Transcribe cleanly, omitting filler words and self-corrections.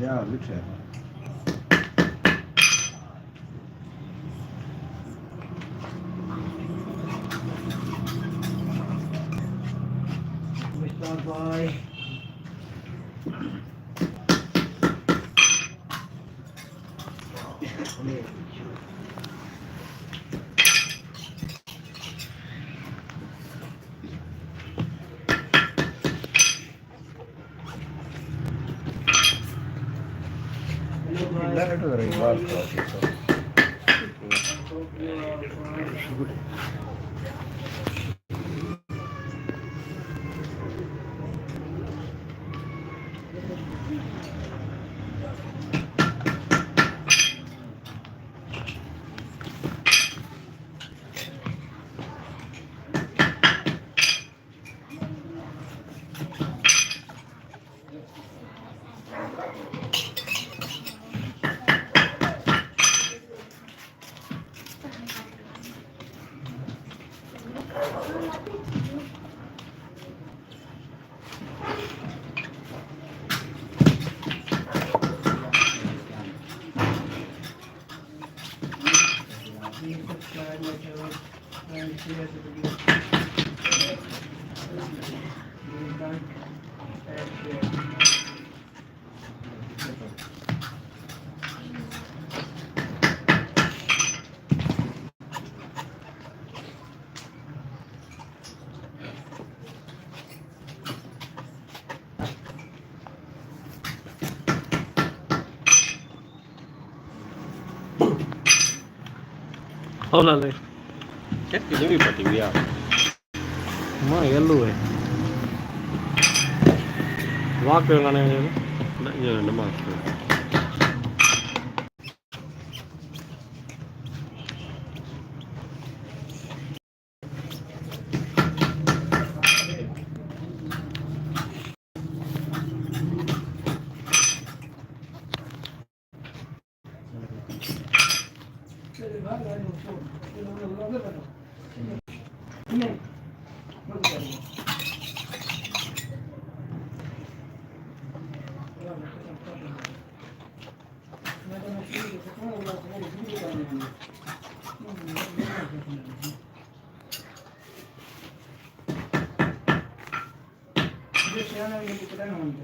Ja, looks at. Mr. Boy. That is very well processed. Please subscribe my channel and share the video. Please like and share. Hola, Le. Chết cái những cái tình yêu. Má cái lùi. Walker là này. Nãy giờ nó mà. This channel you can